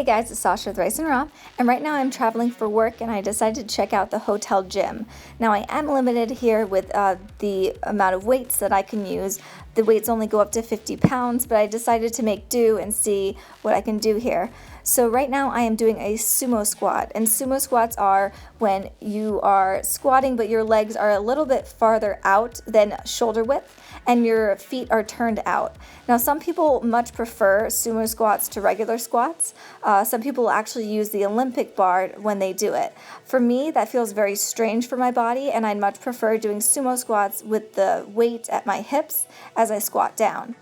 guys, it's Sasha with Rice and Raw, and right now I'm traveling for work and I decided to check out the hotel gym. Now I am limited here with the amount of weights that I can use. The weights only go up to 50 pounds, but I decided to make do and see what I can do here. So right now I am doing a sumo squat, and sumo squats are when you are squatting but your legs are a little bit farther out than shoulder width and your feet are turned out. Now some people much prefer sumo squats to regular squats. Some people actually use the Olympic bar when they do it. For me, that feels very strange for my body, and I'd much prefer doing sumo squats with the weight at my hips as I squat down.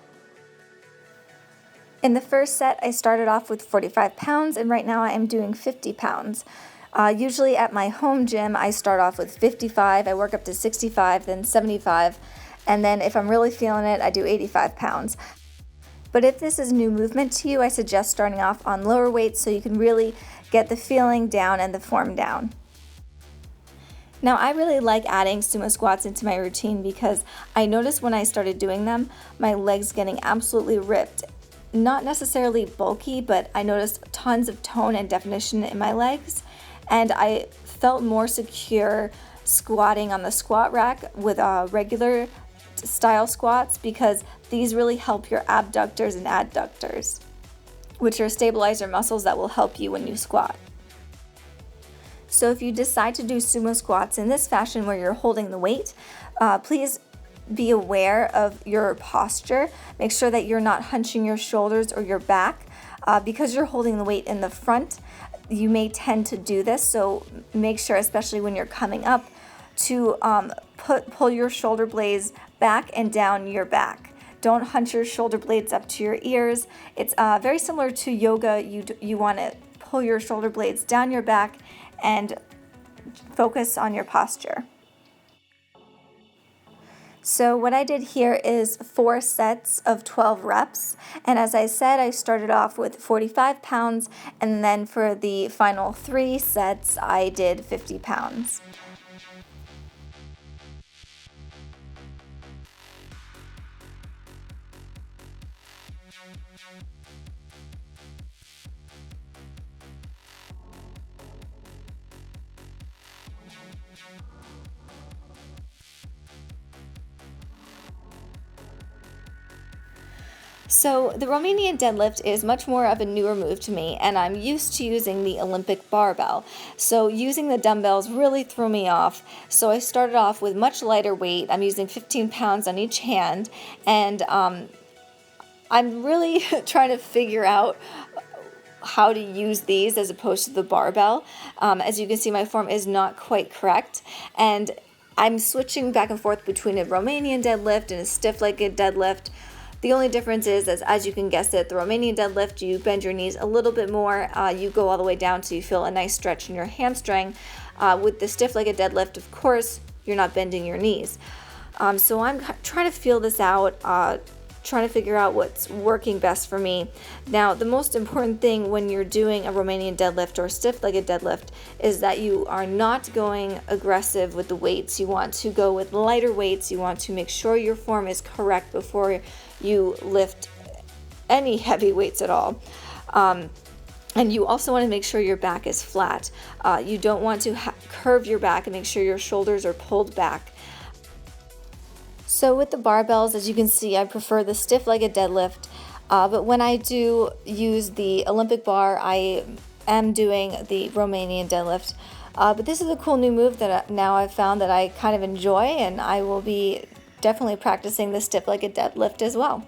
In the first set, I started off with 45 pounds, and right now I am doing 50 pounds. Usually at my home gym, I start off with 55, I work up to 65, then 75, and then if I'm really feeling it, I do 85 pounds. But if this is new movement to you, I suggest starting off on lower weights so you can really get the feeling down and the form down. Now I really like adding sumo squats into my routine because I noticed when I started doing them, my legs getting absolutely ripped. Not necessarily bulky, but I noticed tons of tone and definition in my legs, and I felt more secure squatting on the squat rack with regular style squats because these really help your abductors and adductors, which are stabilizer muscles that will help you when you squat. So if you decide to do sumo squats in this fashion where you're holding the weight, please be aware of your posture. Make sure that you're not hunching your shoulders or your back. Because you're holding the weight in the front, you may tend to do this, so make sure, especially when you're coming up, to pull your shoulder blades back and down your back. Don't hunch your shoulder blades up to your ears. It's very similar to yoga. You want to pull your shoulder blades down your back and focus on your posture. So what I did here is 4 sets of 12 reps, and as I said, I started off with 45 pounds, and then for the final 3 sets, I did 50 pounds. So the Romanian deadlift is much more of a newer move to me, and I'm used to using the Olympic barbell. So using the dumbbells really threw me off. So I started off with much lighter weight. I'm using 15 pounds on each hand, and I'm really trying to figure out how to use these as opposed to the barbell. As you can see, my form is not quite correct, and I'm switching back and forth between a Romanian deadlift and a stiff-legged deadlift. The only difference is, as you can guess it, the Romanian deadlift, you bend your knees a little bit more. You go all the way down so you feel a nice stretch in your hamstring. With the stiff-legged deadlift, of course, you're not bending your knees. So I'm trying to feel this out, trying to figure out what's working best for me. Now, the most important thing when you're doing a Romanian deadlift or stiff-legged deadlift is that you are not going aggressive with the weights. You want to go with lighter weights. You want to make sure your form is correct before you lift any heavy weights at all. And you also want to make sure your back is flat. You don't want to curve your back and make sure your shoulders are pulled back. So with the barbells, as you can see, I prefer the stiff-legged deadlift, but when I do use the Olympic bar, I am doing the Romanian deadlift. But this is a cool new move that now I've found that I kind of enjoy, and I will be definitely practicing the stiff-legged deadlift as well.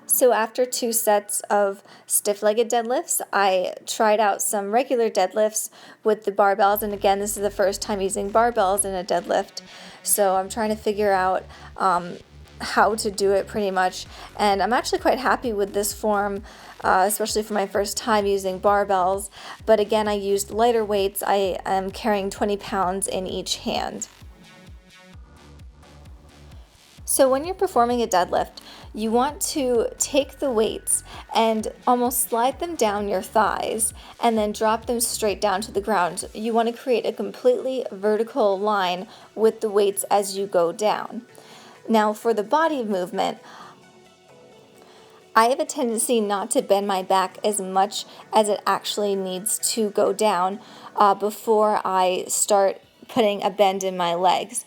So after 2 sets of stiff-legged deadlifts, I tried out some regular deadlifts with the barbells, and again, this is the first time using barbells in a deadlift, so I'm trying to figure out how to do it pretty much, and I'm actually quite happy with this form, especially for my first time using barbells. But again, I used lighter weights. I am carrying 20 pounds in each hand. So when you're performing a deadlift, you want to take the weights and almost slide them down your thighs and then drop them straight down to the ground. You want to create a completely vertical line with the weights as you go down. Now for the body movement, I have a tendency not to bend my back as much as it actually needs to go down before I start putting a bend in my legs.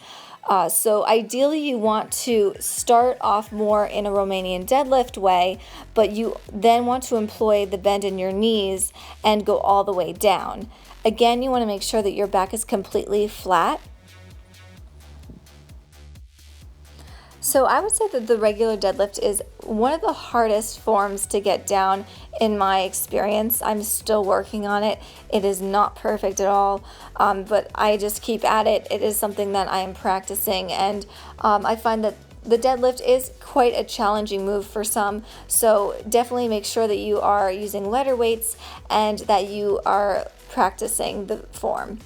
So ideally you want to start off more in a Romanian deadlift way, but you then want to employ the bend in your knees and go all the way down. Again, you want to make sure that your back is completely flat. So I would say that the regular deadlift is one of the hardest forms to get down in my experience. I'm still working on it. It is not perfect at all, but I just keep at it. It is something that I am practicing, and I find that the deadlift is quite a challenging move for some, so definitely make sure that you are using lighter weights and that you are practicing the form.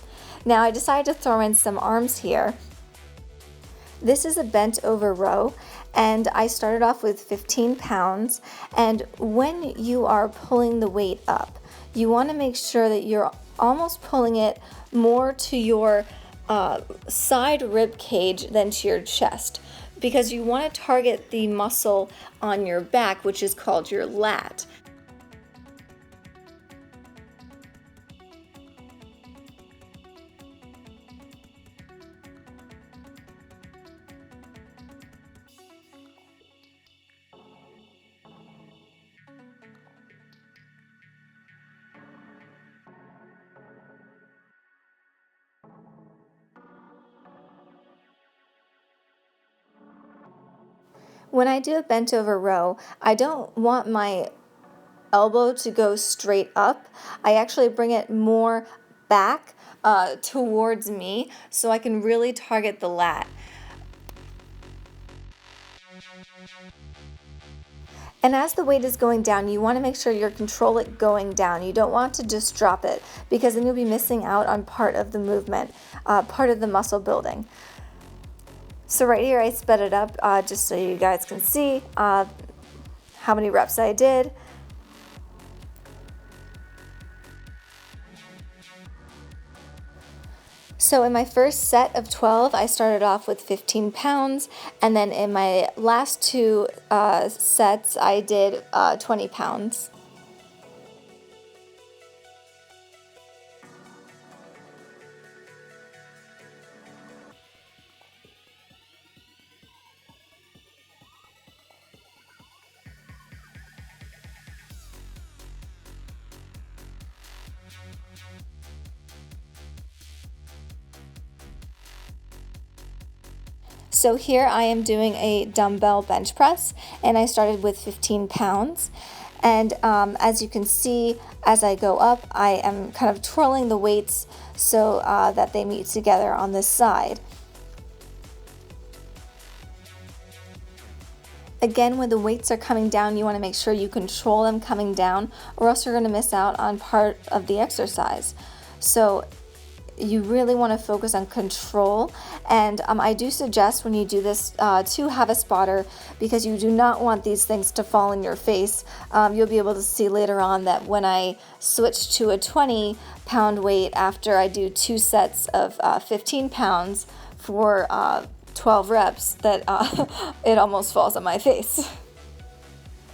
Now I decided to throw in some arms here. This is a bent over row, and I started off with 15 pounds, and when you are pulling the weight up, you want to make sure that you're almost pulling it more to your side rib cage than to your chest, because you want to target the muscle on your back, which is called your lat. When I do a bent over row, I don't want my elbow to go straight up. I actually bring it more back towards me so I can really target the lat. And as the weight is going down, you want to make sure you control it going down. You don't want to just drop it, because then you'll be missing out on part of the movement, part of the muscle building. So right here I sped it up just so you guys can see how many reps I did. So in my first set of 12, I started off with 15 pounds, and then in my last two sets, I did 20 pounds. So here I am doing a dumbbell bench press, and I started with 15 pounds. And as you can see, as I go up, I am kind of twirling the weights so that they meet together on this side. Again, when the weights are coming down, you want to make sure you control them coming down, or else you're going to miss out on part of the exercise. So you really want to focus on control, and I do suggest when you do this to have a spotter, because you do not want these things to fall in your face. You'll be able to see later on that when I switch to a 20-pound weight after I do 2 sets of 15 pounds for 12 reps, that it almost falls on my face.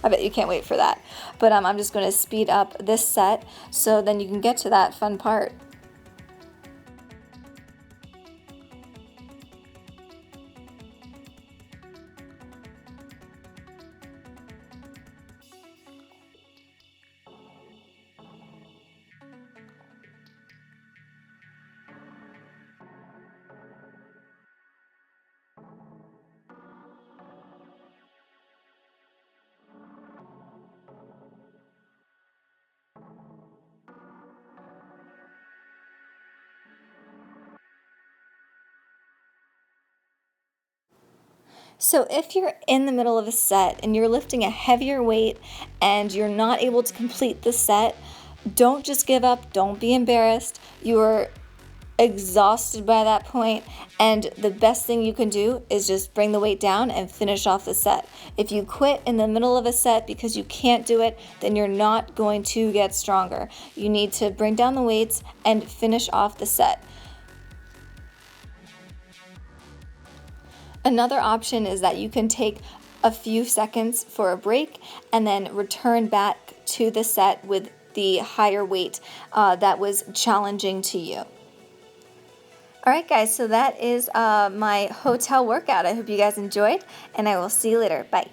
I bet you can't wait for that. But I'm just going to speed up this set so then you can get to that fun part. So if you're in the middle of a set and you're lifting a heavier weight and you're not able to complete the set, don't just give up, don't be embarrassed. You are exhausted by that point, and the best thing you can do is just bring the weight down and finish off the set. If you quit in the middle of a set because you can't do it, then you're not going to get stronger. You need to bring down the weights and finish off the set. Another option is that you can take a few seconds for a break and then return back to the set with the higher weight that was challenging to you. Alright guys, so that is my hotel workout. I hope you guys enjoyed, and I will see you later. Bye.